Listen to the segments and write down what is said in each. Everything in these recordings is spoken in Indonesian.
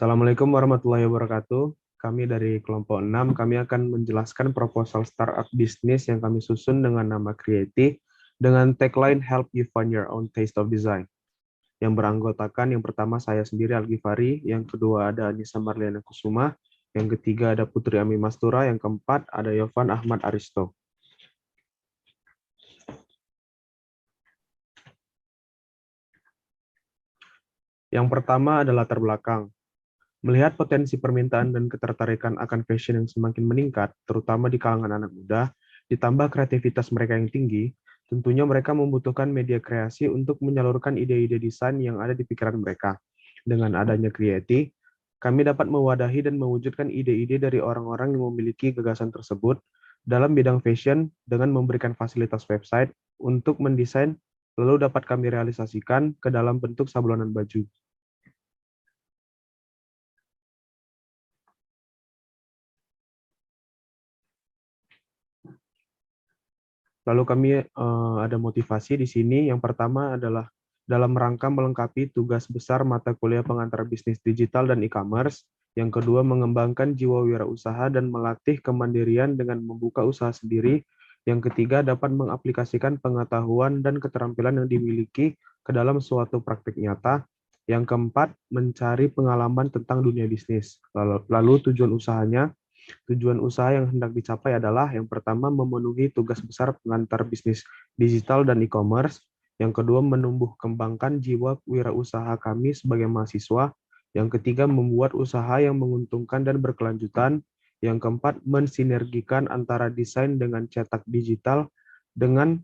Assalamualaikum warahmatullahi wabarakatuh. Kami dari kelompok 6, kami akan menjelaskan proposal startup bisnis yang kami susun dengan nama Creative dengan tagline Help You Find Your Own Taste of Design. Yang beranggotakan yang pertama saya sendiri Al-Ghifari, yang kedua ada Anissa Marliana Kusuma, yang ketiga ada Putri Ami Mastura, yang keempat ada Yovan Ahmad Aristo. Yang pertama adalah latar belakang. Melihat potensi permintaan dan ketertarikan akan fashion yang semakin meningkat, terutama di kalangan anak muda, ditambah kreativitas mereka yang tinggi, tentunya mereka membutuhkan media kreasi untuk menyalurkan ide-ide desain yang ada di pikiran mereka. Dengan adanya Creative, kami dapat mewadahi dan mewujudkan ide-ide dari orang-orang yang memiliki gagasan tersebut dalam bidang fashion dengan memberikan fasilitas website untuk mendesain, lalu dapat kami realisasikan ke dalam bentuk sablonan baju. Lalu kami ada motivasi di sini. Yang pertama adalah dalam rangka melengkapi tugas besar mata kuliah pengantar bisnis digital dan e-commerce. Yang kedua, mengembangkan jiwa wirausaha dan melatih kemandirian dengan membuka usaha sendiri. Yang ketiga, dapat mengaplikasikan pengetahuan dan keterampilan yang dimiliki ke dalam suatu praktik nyata. Yang keempat, mencari pengalaman tentang dunia bisnis. Lalu tujuan usahanya, tujuan usaha yang hendak dicapai adalah yang pertama memenuhi tugas besar pengantar bisnis digital dan e-commerce, yang kedua menumbuh kembangkan jiwa wirausaha kami sebagai mahasiswa, yang ketiga membuat usaha yang menguntungkan dan berkelanjutan, yang keempat mensinergikan antara desain dengan cetak digital dengan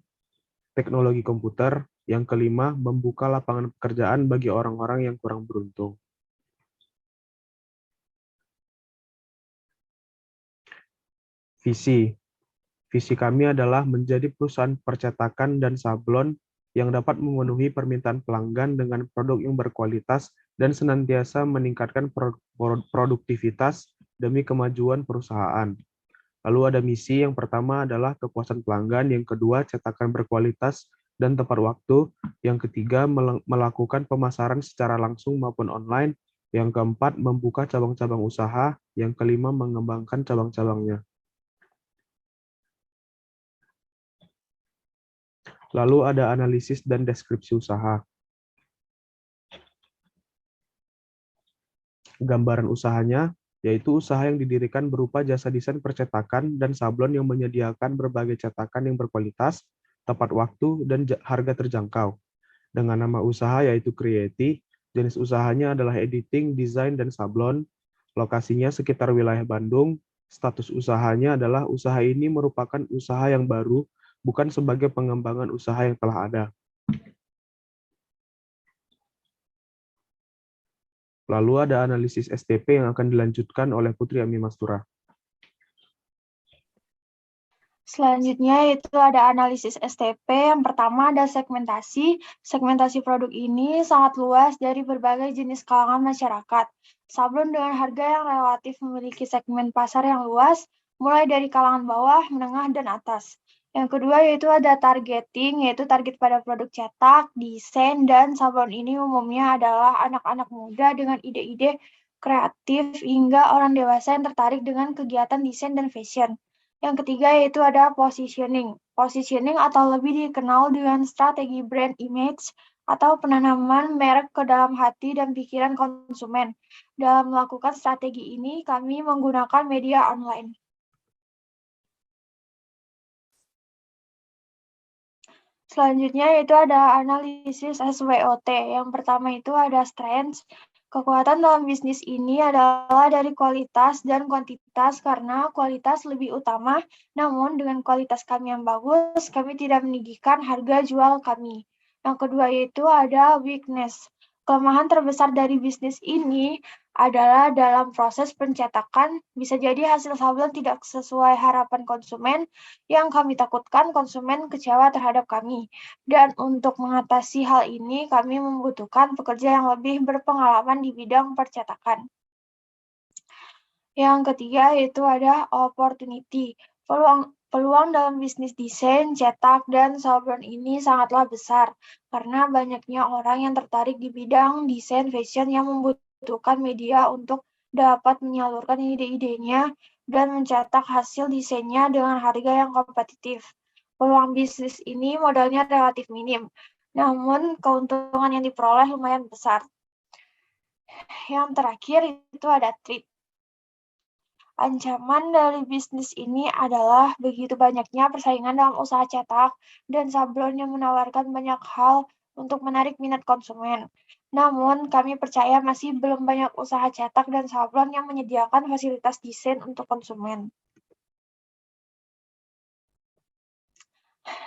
teknologi komputer, yang kelima membuka lapangan pekerjaan bagi orang-orang yang kurang beruntung. Visi. Visi kami adalah menjadi perusahaan percetakan dan sablon yang dapat memenuhi permintaan pelanggan dengan produk yang berkualitas dan senantiasa meningkatkan produktivitas demi kemajuan perusahaan. Lalu ada misi, yang pertama adalah kepuasan pelanggan, yang kedua cetakan berkualitas dan tepat waktu, yang ketiga melakukan pemasaran secara langsung maupun online, yang keempat membuka cabang-cabang usaha, yang kelima mengembangkan cabang-cabangnya. Lalu ada analisis dan deskripsi usaha. Gambaran usahanya, yaitu usaha yang didirikan berupa jasa desain percetakan dan sablon yang menyediakan berbagai cetakan yang berkualitas, tepat waktu, dan harga terjangkau. Dengan nama usaha yaitu Creative, jenis usahanya adalah editing, desain, dan sablon. Lokasinya sekitar wilayah Bandung. Status usahanya adalah usaha ini merupakan usaha yang baru, bukan sebagai pengembangan usaha yang telah ada. Lalu ada analisis STP yang akan dilanjutkan oleh Putri Ami Mastura. Selanjutnya itu ada analisis STP. Yang pertama ada segmentasi. Segmentasi produk ini sangat luas dari berbagai jenis kalangan masyarakat. Sablon dengan harga yang relatif memiliki segmen pasar yang luas, mulai dari kalangan bawah, menengah, dan atas. Yang kedua yaitu ada targeting, yaitu target pada produk cetak, desain, dan sablon ini umumnya adalah anak-anak muda dengan ide-ide kreatif hingga orang dewasa yang tertarik dengan kegiatan desain dan fashion. Yang ketiga yaitu ada positioning. Positioning atau lebih dikenal dengan strategi brand image atau penanaman merek ke dalam hati dan pikiran konsumen. Dalam melakukan strategi ini, kami menggunakan media online. Selanjutnya yaitu ada analisis SWOT. Yang pertama itu ada strengths. Kekuatan dalam bisnis ini adalah dari kualitas dan kuantitas karena kualitas lebih utama, namun dengan kualitas kami yang bagus, kami tidak meninggikan harga jual kami. Yang kedua yaitu ada weakness. Kelemahan terbesar dari bisnis ini adalah dalam proses pencetakan, bisa jadi hasil sablon tidak sesuai harapan konsumen, yang kami takutkan konsumen kecewa terhadap kami. Dan untuk mengatasi hal ini, kami membutuhkan pekerja yang lebih berpengalaman di bidang percetakan. Yang ketiga yaitu ada opportunity. Peluang dalam bisnis desain, cetak, dan sablon ini sangatlah besar karena banyaknya orang yang tertarik di bidang desain fashion yang membutuhkan membutuhkan media untuk dapat menyalurkan ide-idenya dan mencetak hasil desainnya dengan harga yang kompetitif. Peluang bisnis ini modalnya relatif minim, namun keuntungan yang diperoleh lumayan besar. Yang terakhir itu ada threat. Ancaman dari bisnis ini adalah begitu banyaknya persaingan dalam usaha cetak dan sablon yang menawarkan banyak hal untuk menarik minat konsumen. Namun, kami percaya masih belum banyak usaha cetak dan sablon yang menyediakan fasilitas desain untuk konsumen.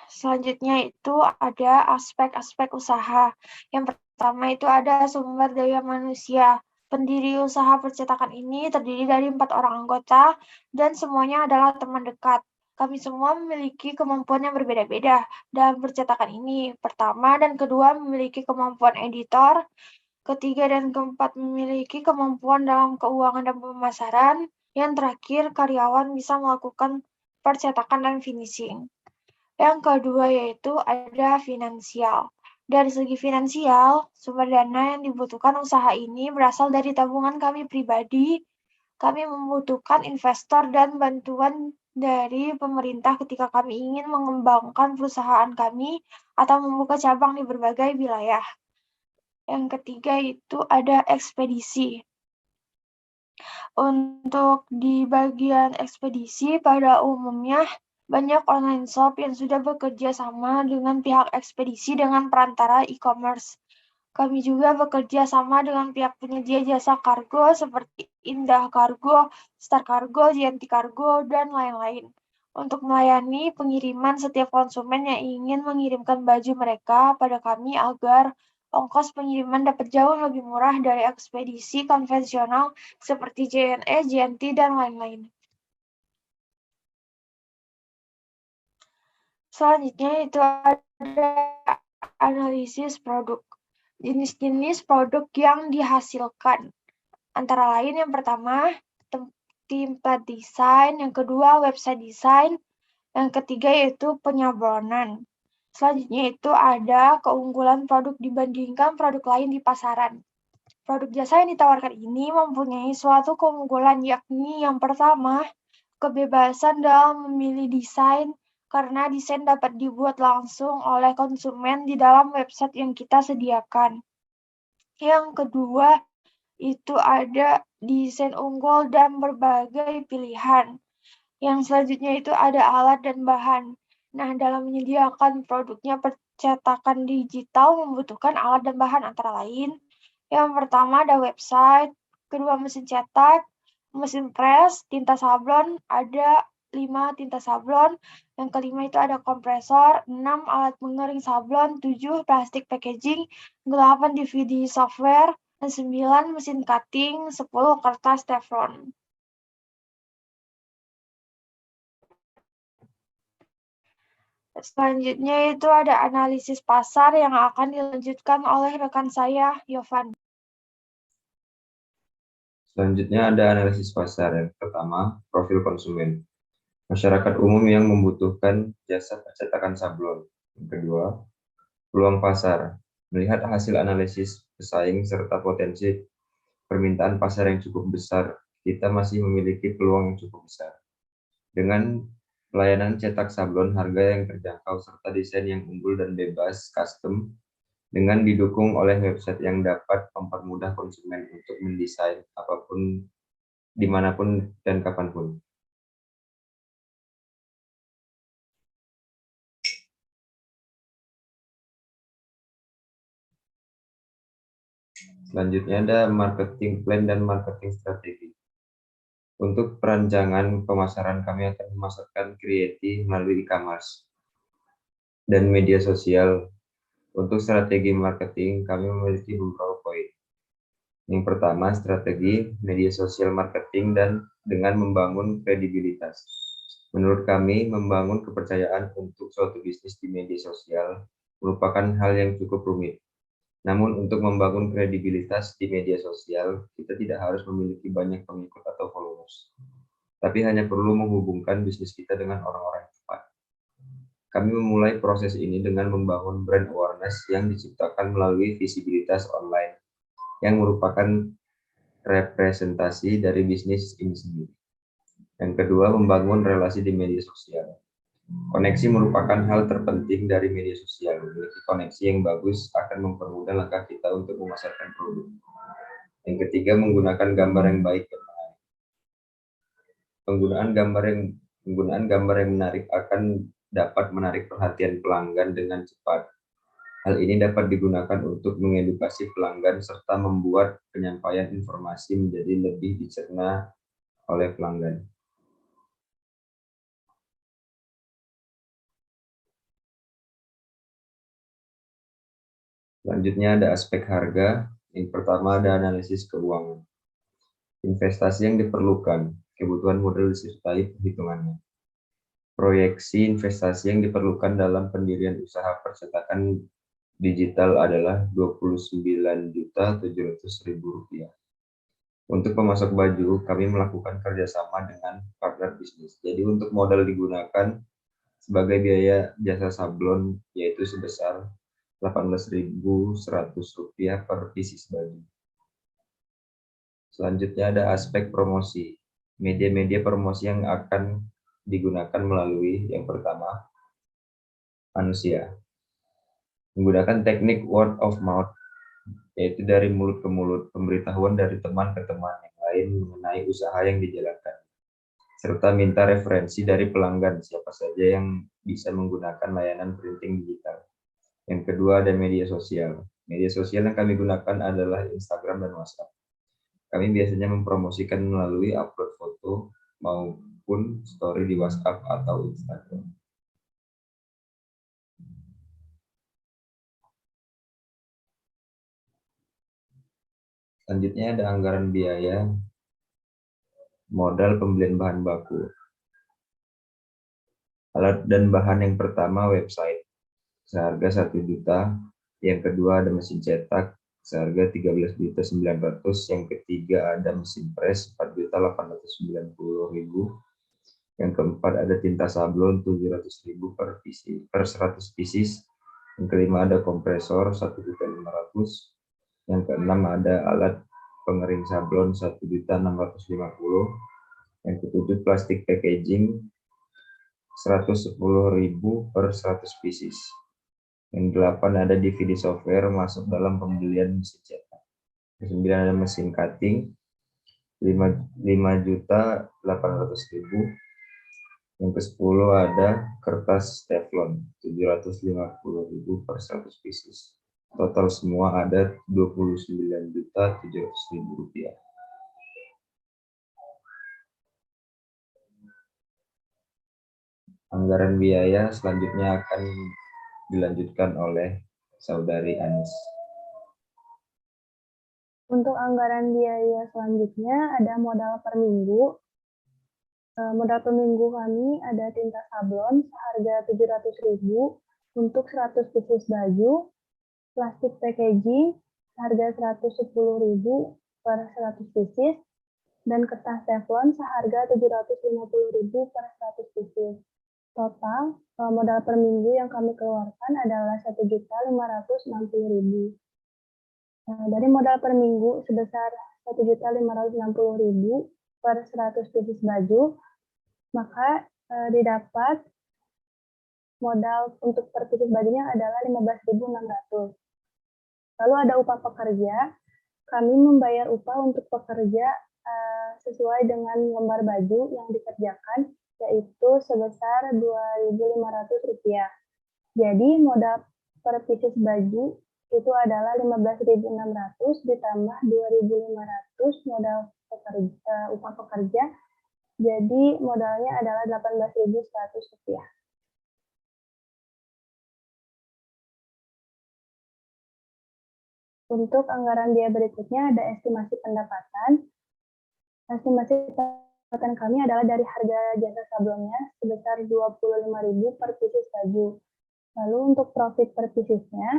Selanjutnya itu ada aspek-aspek usaha. Yang pertama itu ada sumber daya manusia. Pendiri usaha percetakan ini terdiri dari 4 orang anggota dan semuanya adalah teman dekat. Kami semua memiliki kemampuan yang berbeda-beda dalam percetakan ini. Pertama dan kedua memiliki kemampuan editor, ketiga dan keempat memiliki kemampuan dalam keuangan dan pemasaran, yang terakhir karyawan bisa melakukan percetakan dan finishing. Yang kedua yaitu ada finansial. Dari segi finansial, sumber dana yang dibutuhkan usaha ini berasal dari tabungan kami pribadi. Kami membutuhkan investor dan bantuan dari pemerintah ketika kami ingin mengembangkan perusahaan kami atau membuka cabang di berbagai wilayah. Yang ketiga itu ada ekspedisi. Untuk di bagian ekspedisi, pada umumnya banyak online shop yang sudah bekerja sama dengan pihak ekspedisi dengan perantara e-commerce. Kami juga bekerja sama dengan pihak penyedia jasa kargo seperti Indah Kargo, Star Kargo, JNT Kargo, dan lain-lain. Untuk melayani pengiriman setiap konsumen yang ingin mengirimkan baju mereka pada kami agar ongkos pengiriman dapat jauh lebih murah dari ekspedisi konvensional seperti JNE, JNT, dan lain-lain. Selanjutnya itu ada analisis produk. Jenis-jenis produk yang dihasilkan. Antara lain yang pertama, template design, yang kedua website design, yang ketiga yaitu penyablonan. Selanjutnya itu ada keunggulan produk dibandingkan produk lain di pasaran. Produk jasa yang ditawarkan ini mempunyai suatu keunggulan, yakni yang pertama, kebebasan dalam memilih desain, karena desain dapat dibuat langsung oleh konsumen di dalam website yang kita sediakan. Yang kedua, itu ada desain unggul dan berbagai pilihan. Yang selanjutnya itu ada alat dan bahan. Nah, dalam menyediakan produknya percetakan digital membutuhkan alat dan bahan antara lain. Yang pertama ada website, kedua mesin cetak, mesin press, tinta sablon, ada 5 tinta sablon, yang kelima itu ada kompresor, 6 alat pengering sablon, 7 plastik packaging, 8 DVD software, dan 9 mesin cutting, 10 kertas teflon. Selanjutnya itu ada analisis pasar yang akan dilanjutkan oleh rekan saya, Yovan. Selanjutnya ada analisis pasar. Yang pertama, profil konsumen. Masyarakat umum yang membutuhkan jasa percetakan sablon. Yang kedua, peluang pasar. Melihat hasil analisis pesaing serta potensi permintaan pasar yang cukup besar, kita masih memiliki peluang yang cukup besar. Dengan pelayanan cetak sablon harga yang terjangkau serta desain yang unggul dan bebas custom, dengan didukung oleh website yang dapat mempermudah konsumen untuk mendesain apapun, dimanapun, dan kapanpun. Selanjutnya ada marketing plan dan marketing strategi. Untuk perancangan pemasaran, kami akan memasarkan kreatif melalui e-commerce dan media sosial. Untuk strategi marketing, kami memiliki beberapa poin. Yang pertama, strategi media sosial marketing dan dengan membangun kredibilitas. Menurut kami, membangun kepercayaan untuk suatu bisnis di media sosial merupakan hal yang cukup rumit. Namun untuk membangun kredibilitas di media sosial, kita tidak harus memiliki banyak pengikut atau followers, tapi hanya perlu menghubungkan bisnis kita dengan orang-orang yang tepat. Kami memulai proses ini dengan membangun brand awareness yang diciptakan melalui visibilitas online, yang merupakan representasi dari bisnis ini sendiri. Yang kedua, membangun relasi di media sosial. Koneksi merupakan hal terpenting dari media sosial. Memiliki koneksi yang bagus akan mempermudah langkah kita untuk memasarkan produk. Yang ketiga, menggunakan gambar yang baik dan menarik. Penggunaan gambar yang menarik akan dapat menarik perhatian pelanggan dengan cepat. Hal ini dapat digunakan untuk mengedukasi pelanggan serta membuat penyampaian informasi menjadi lebih dicerna oleh pelanggan. Selanjutnya ada aspek harga. Yang pertama ada analisis keuangan. Investasi yang diperlukan, kebutuhan modal disertai perhitungannya. Proyeksi investasi yang diperlukan dalam pendirian usaha percetakan digital adalah Rp29.700.000. Untuk pemasok baju, kami melakukan kerjasama dengan partner bisnis. Jadi untuk modal digunakan sebagai biaya jasa sablon yaitu sebesar Rp18.100 per pieces baju. Selanjutnya ada aspek promosi. Media-media promosi yang akan digunakan melalui yang pertama, manusia. Menggunakan teknik word of mouth, yaitu dari mulut ke mulut, pemberitahuan dari teman ke teman yang lain mengenai usaha yang dijalankan. Serta minta referensi dari pelanggan siapa saja yang bisa menggunakan layanan printing digital. Yang kedua ada media sosial. Media sosial yang kami gunakan adalah Instagram dan WhatsApp. Kami biasanya mempromosikan melalui upload foto maupun story di WhatsApp atau Instagram. Selanjutnya ada anggaran biaya modal pembelian bahan baku. Alat dan bahan yang pertama website seharga 1 juta, yang kedua ada mesin cetak seharga 13.900.000, yang ketiga ada mesin press 4.890.000, yang keempat ada tinta sablon 700.000 per 100 pieces, yang kelima ada kompresor 1.500.000, yang keenam ada alat pengering sablon 1.650.000, yang ketujuh plastik packaging 110.000 per 100 pieces. Yang 8 ada DVD software masuk dalam pembelian mesin cetak. Yang 9 ada mesin cutting 5.800.000. Yang ke-10 ada kertas teflon 750.000 per 100 pieces. Total semua ada Rp29.700.000. Anggaran biaya selanjutnya akan dilanjutkan oleh Saudari Anis. Untuk anggaran biaya selanjutnya ada modal per minggu. Modal per minggu kami ada tinta sablon seharga 700.000 untuk 100 pieces baju, plastik packaging seharga 110.000 per 100 pieces, dan kertas teflon seharga 750.000 per 100 pieces. Total modal per minggu yang kami keluarkan adalah Rp1.560.000. Dari modal per minggu sebesar Rp1.560.000 per 100 pieces baju, maka didapat modal untuk per pieces bajunya adalah Rp15.600. Lalu ada upah pekerja. Kami membayar upah untuk pekerja sesuai dengan lembar baju yang dikerjakan, yaitu sebesar Rp2.500. Jadi modal per pieces baju itu adalah Rp15.600 ditambah Rp2.500 modal upah pekerja. Jadi modalnya adalah Rp18.100. Untuk anggaran biaya berikutnya ada estimasi pendapatan. Estimasi pendapatan kami adalah dari harga jasa sablonnya sebesar Rp25.000 per pieces baju. Lalu untuk profit per piecesnya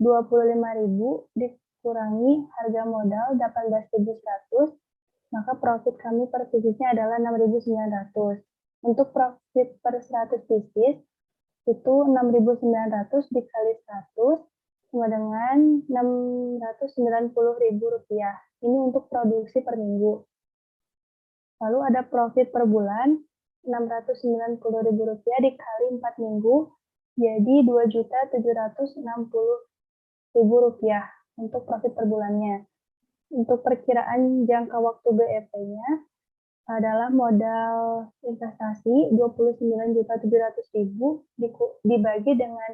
Rp25.000 dikurangi harga modal Rp18.100, maka profit kami per piecesnya adalah Rp6.900. Untuk profit per 100 pieces itu Rp6.900 dikali 100 sama dengan Rp690.000. Ini untuk produksi per minggu. Lalu ada profit per bulan, Rp690.000 dikali 4 minggu, jadi Rp2.760.000 untuk profit per bulannya. Untuk perkiraan jangka waktu BEP-nya adalah modal investasi Rp29.700.000 dibagi dengan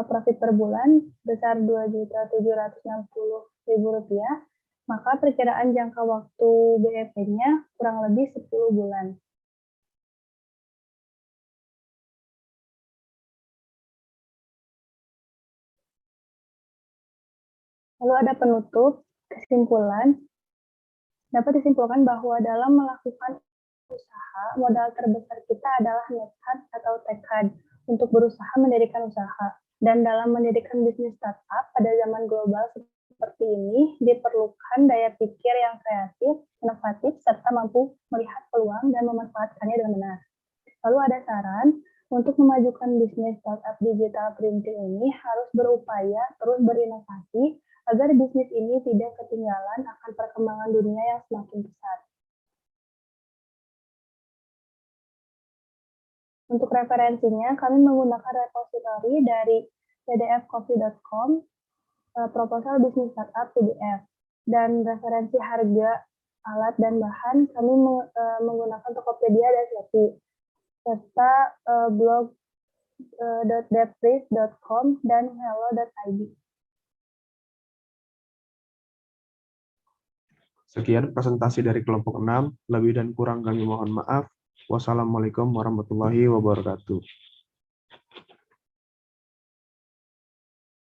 profit per bulan besar Rp2.760.000, maka perkiraan jangka waktu BEP-nya kurang lebih 10 bulan. Lalu ada penutup, kesimpulan. Dapat disimpulkan bahwa dalam melakukan usaha, modal terbesar kita adalah nekat atau tekad untuk berusaha mendirikan usaha. Dan dalam mendirikan bisnis startup pada zaman global seperti ini, diperlukan daya pikir yang kreatif, inovatif, serta mampu melihat peluang dan memanfaatkannya dengan benar. Lalu ada saran, untuk memajukan bisnis startup digital printing ini harus berupaya terus berinovasi agar bisnis ini tidak ketinggalan akan perkembangan dunia yang semakin pesat. Untuk referensinya, kami menggunakan repositori dari pdfcoffee.com, proposal bisnis startup PDF, dan referensi harga alat dan bahan kami menggunakan Tokopedia dan Shopee, serta blog.devprice.com dan hello.id. Sekian presentasi dari kelompok 6, lebih dan kurang kami mohon maaf. Wassalamualaikum warahmatullahi wabarakatuh.